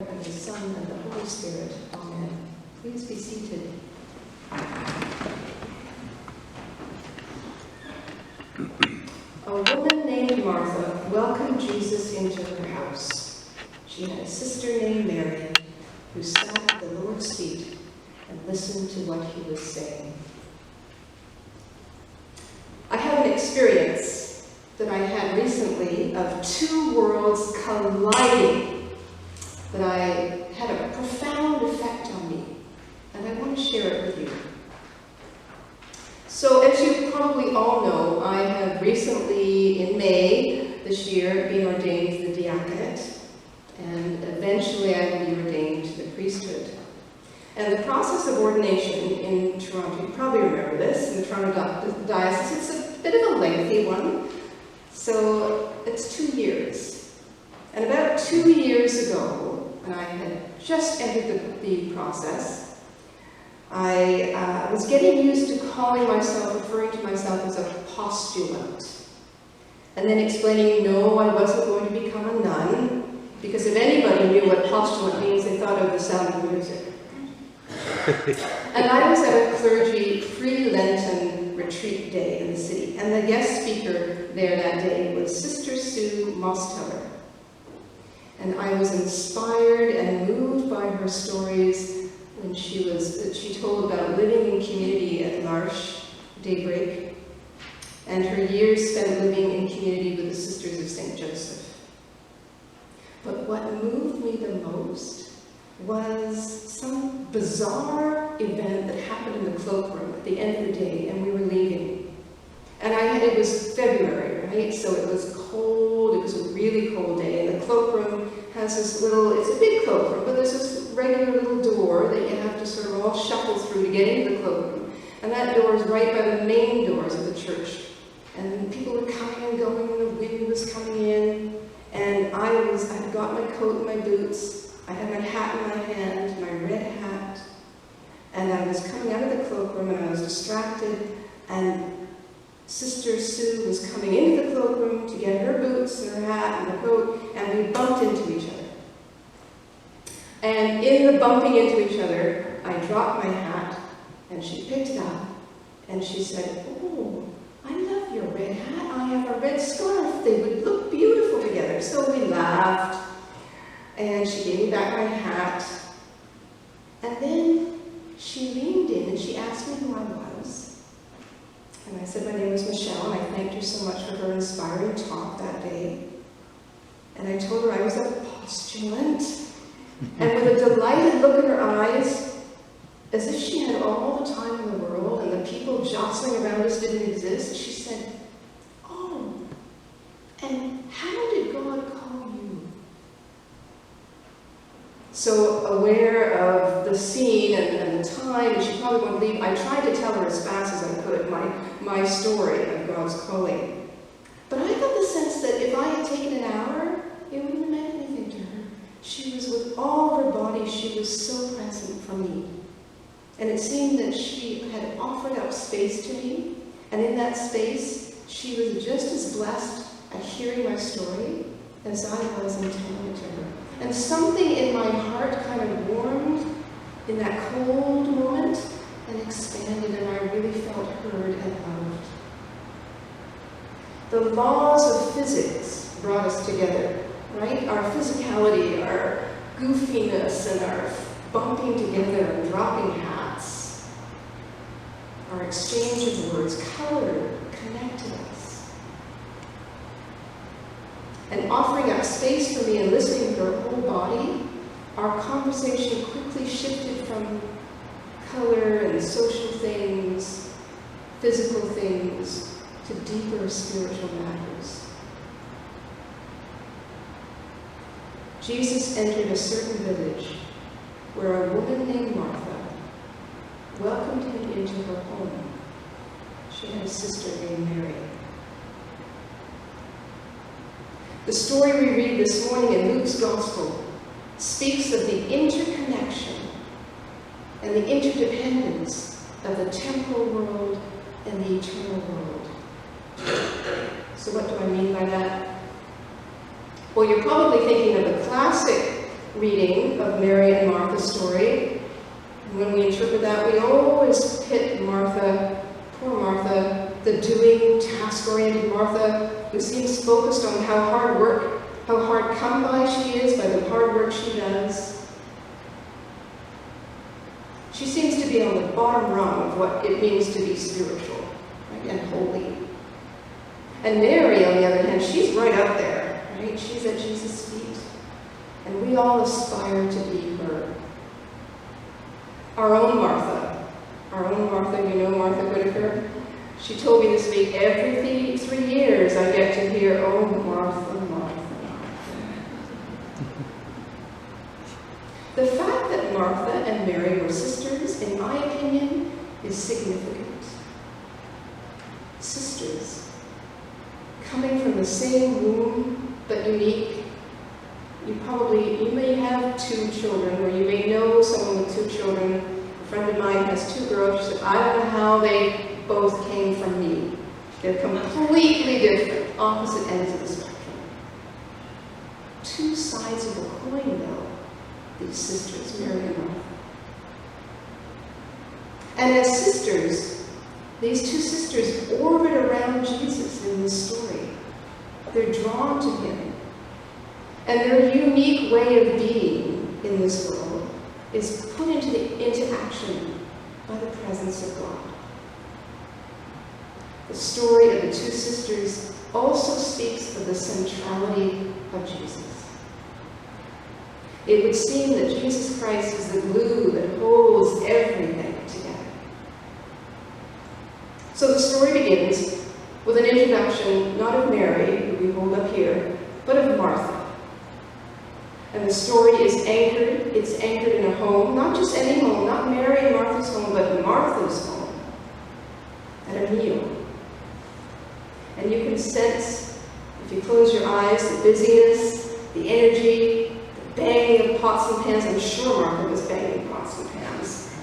And the Son, and the Holy Spirit. Amen. Please be seated. A woman named Martha welcomed Jesus into her house. She had a sister named Mary, who sat at the Lord's feet and listened to what he was saying. I have an experience that I had recently of two worlds colliding that I had a profound effect on me, and I want to share it with you. So, as you probably all know, I have recently, in May this year, been ordained to the diaconate, and eventually I will be ordained to the priesthood. And the process of ordination in Toronto, you probably remember this, in the Toronto Diocese, it's a bit of a lengthy one, so it's 2 years. And about 2 years ago, when I had just entered the process, I was getting used to referring to myself as a postulant. And then explaining, no, I wasn't going to become a nun, because if anybody knew what postulant means, they thought of the Sound of Music. And I was at a clergy pre-Lenten retreat day in the city, and the guest speaker there that day was Sister Sue Mosteller. And I was inspired and moved by her stories when she told about living in community at L'Arche Daybreak, and her years spent living in community with the Sisters of St. Joseph. But what moved me the most was some bizarre event that happened in the cloakroom at the end of the day, and we were leaving. And it was February, right? So it was cold, it was a really cold day, and the cloakroom has this it's a big cloakroom, but there's this regular little door that you have to sort of all shuffle through to get into the cloakroom. And that door is right by the main doors of the church. And people were coming and going, and the wind was coming in, and I'd got my coat and my boots, I had my hat in my hand, my red hat, and I was coming out of the cloakroom, and I was distracted, and Sister Sue was coming into the cloakroom to get her boots and her hat and her coat, and we bumped into each other. And in the bumping into each other, I dropped my hat, and she picked it up, and she said, "Oh, I love your red hat. I have a red scarf. They would look beautiful together." So we laughed, and she gave me back my hat, and then she leaned in and she asked me who I was. And I said my name was Michelle, and I thanked her so much for her inspiring talk that day. And I told her I was a postulant. And with a delighted look in her eyes, as if she had all the time in the world and the people jostling around us didn't exist, she said, "Oh, and how did God call you?" So aware of the scene and the time, and she probably won't leave, I tried to tell her as fast as I could my story of God's calling. But I got the sense that if I had taken an hour, it wouldn't have meant anything to her. She was, with all her body, she was so present for me. And it seemed that she had offered up space to me, and in that space, she was just as blessed at hearing my story as I was in telling it to her. And something in my heart kind of warmed in that cold moment and expanded, and I really felt heard and loved. The laws of physics brought us together, right? Our physicality, our goofiness, and our bumping together and dropping hats, our exchange of words, color connected us. And offering up space for me and listening to her whole body, our conversation quickly shifted from color and social things, physical things, to deeper spiritual matters. Jesus entered a certain village where a woman named Martha welcomed him into her home. She had a sister named Mary. The story we read this morning in Luke's Gospel speaks of the interconnection and the interdependence of the temporal world and the eternal world. So what do I mean by that? Well, you're probably thinking of the classic reading of Mary and Martha's story. And when we interpret that, we always pit Martha, poor Martha, the doing, task-oriented Martha, who seems focused on how hard come by she is by the hard work she does. She seems to be on the bottom rung of what it means to be spiritual, right, and holy. And Mary, on the other hand, she's right up there, right? She's at Jesus' feet. And we all aspire to be her. Our own Martha, you know Martha Whitaker? She told me this week, every 3 years I get to hear, oh, Martha, Martha. The fact that Martha and Mary were sisters, in my opinion, is significant. Sisters, coming from the same womb, but unique. You may have 2 children, or you may know someone with 2 children. A friend of mine has 2 girls. She said, I don't know how they both came from me. They're completely different, opposite ends of the spectrum. 2 sides of a coin, though, these sisters, Mary and Martha. And as sisters, these 2 sisters orbit around Jesus in this story. They're drawn to him. And their unique way of being in this world is put into action by the presence of God. The story of the 2 sisters also speaks of the centrality of Jesus. It would seem that Jesus Christ is the glue that holds everything together. So the story begins with an introduction, not of Mary, who we hold up here, but of Martha. And the story is anchored, it's anchored in a home, not just any home, not Mary and Martha's home, but Martha's home, at a meal. And you can sense, if you close your eyes, the busyness, the energy, the banging of pots and pans. I'm sure Martha was banging pots and pans.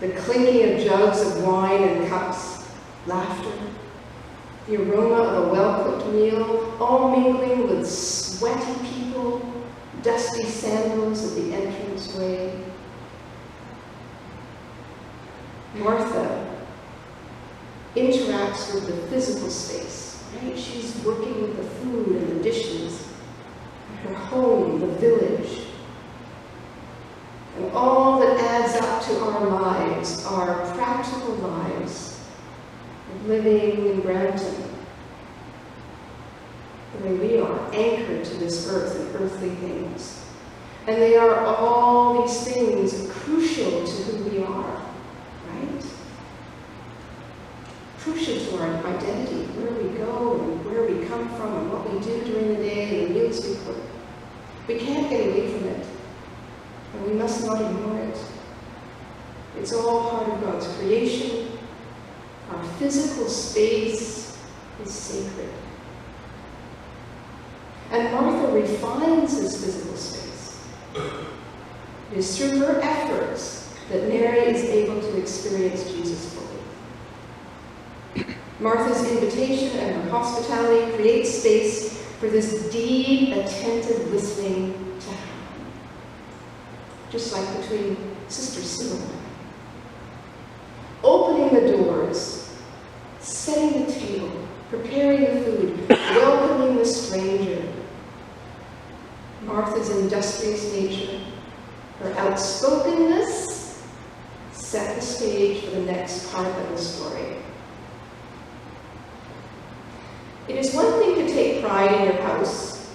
The clinking of jugs of wine and cups, laughter, the aroma of a well-cooked meal, all mingling with sweaty people, dusty sandals at the entranceway. Martha interacts with the physical space, right? She's working with the food and the dishes, her home, the village. And all that adds up to our lives, our practical lives, of living in Brampton, the way we are, anchored to this earth and earthly things. And they are all these things crucial to who we are, right? Crucial to our identity, where we go and where we come from and what we do during the day and the meals we cook. We can't get away from it, and we must not ignore it. It's all part of God's creation. Our physical space is sacred. And Martha refines this physical space. It is through her efforts that Mary is able to experience Jesus fully. Martha's invitation and her hospitality create space for this deep, attentive listening to happen. Just like between Sister Sue and I. Opening the doors, setting the table, preparing the food, welcoming the stranger. Martha's industrious nature, her outspokenness, set the stage for the next part of the story. It is one thing to take pride in your house,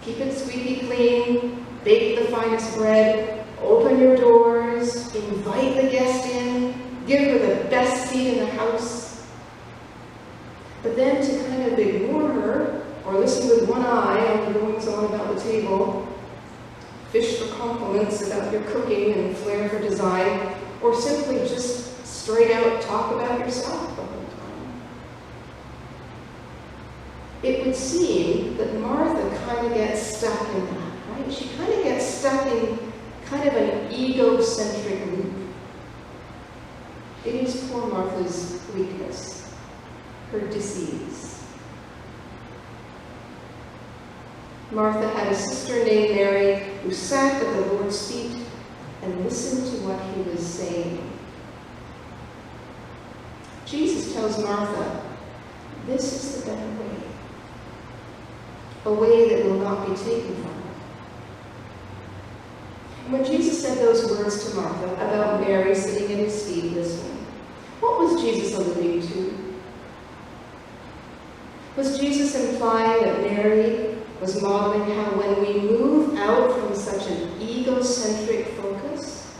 keep it squeaky clean, bake the finest bread, open your doors, invite the guest in, give her the best seat in the house. But then to kind of ignore her, or listen with one eye on the goings-on about the table, fish for compliments about your cooking and flair for design, or simply just straight out talk about yourself the whole time. It would seem that Martha kind of gets stuck in that, right? She kind of gets stuck in kind of an egocentric loop. It is poor Martha's weakness, her disease. Martha had a sister named Mary who sat at the Lord's feet and listened to what he was saying. Jesus tells Martha, this is the better way, a way that will not be taken from her. And when Jesus said those words to Martha about Mary sitting at his feet listening, what was Jesus alluding to? Was Jesus implying that Mary was modeling how when we move out from such an egocentric focus,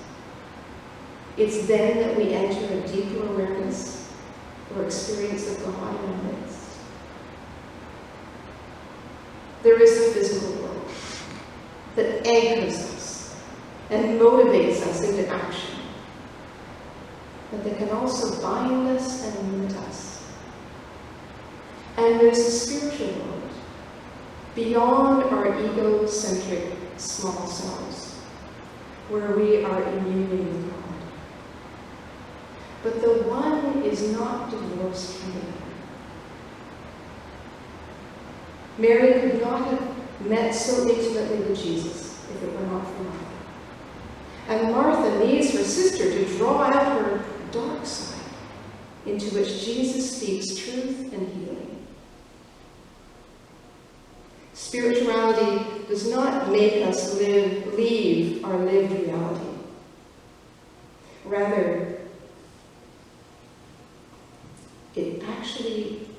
it's then that we enter a deeper awareness or experience of God in our midst? There is a physical world that anchors us and motivates us into action, but that can also bind us and limit us. And there's a spiritual world beyond our egocentric small selves, where we are in union with God. But the one is not divorced from the other. Mary could not have met so intimately with Jesus if it were not for Martha. And Martha needs her sister to draw out her dark side, into which Jesus speaks truth and healing. Spirituality does not make us leave our lived reality. Rather, it actually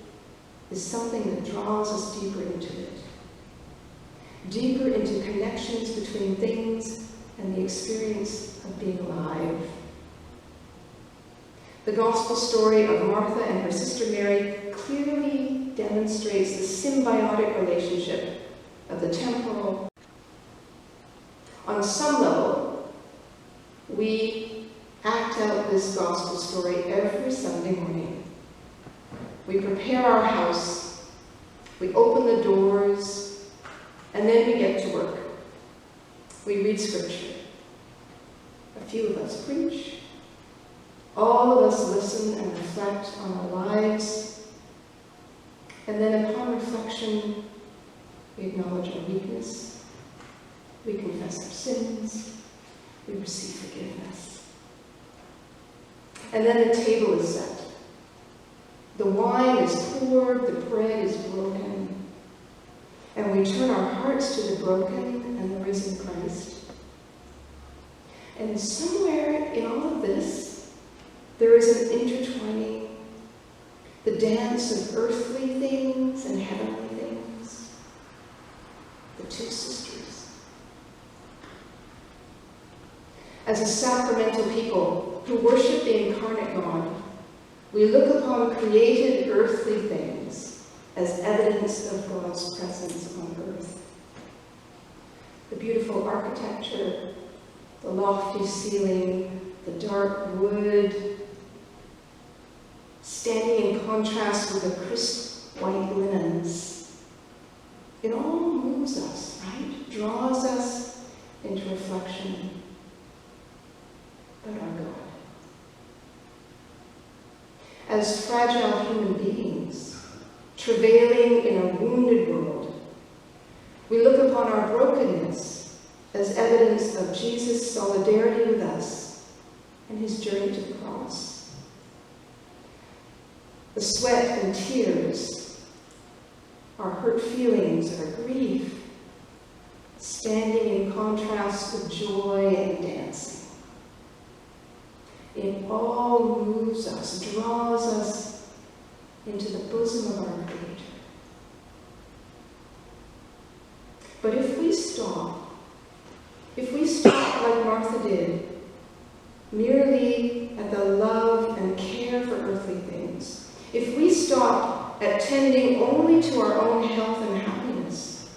is something that draws us deeper into it. Deeper into connections between things and the experience of being alive. The gospel story of Martha and her sister Mary clearly demonstrates the symbiotic relationship of the temporal. On some level, we act out this gospel story every Sunday morning. We prepare our house, we open the doors, and then we get to work. We read scripture. A few of us preach. All of us listen and reflect on our lives. And then upon reflection, we acknowledge our weakness. We confess our sins. We receive forgiveness. And then the table is set. The wine is poured, the bread is broken. And we turn our hearts to the broken and the risen Christ. And somewhere in all of this, there is an intertwining, the dance of earthly things and heavenly things. The two sisters. As a sacramental people who worship the incarnate God, we look upon created earthly things as evidence of God's presence on earth. The beautiful architecture, the lofty ceiling, the dark wood, standing in contrast with the crisp white linens. It all moves us, right? Draws us into reflection about our God. As fragile human beings, travailing in a wounded world, we look upon our brokenness as evidence of Jesus' solidarity with us and his journey to the cross. The sweat and tears, our hurt feelings, our grief, standing in contrast with joy and dancing. It all moves us, draws us into the bosom of our Creator. But if we stop like Martha did, merely at the love and care for earthly things, if we stop at tending only to our own health and happiness,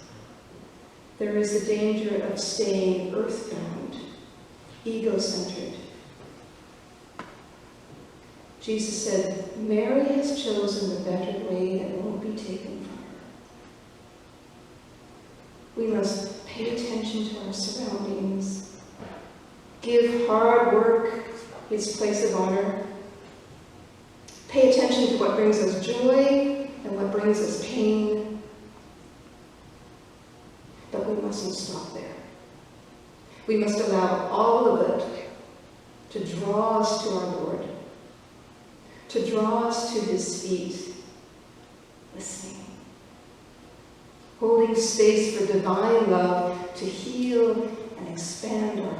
there is a danger of staying earthbound, ego-centered. Jesus said, Mary has chosen the better way that won't be taken from her. We must pay attention to our surroundings, give hard work its place of honor, pay attention to what brings us joy and what brings us pain. mustn't stop there. We must allow all of it to draw us to our Lord, to draw us to his feet, listening, holding space for divine love to heal and expand our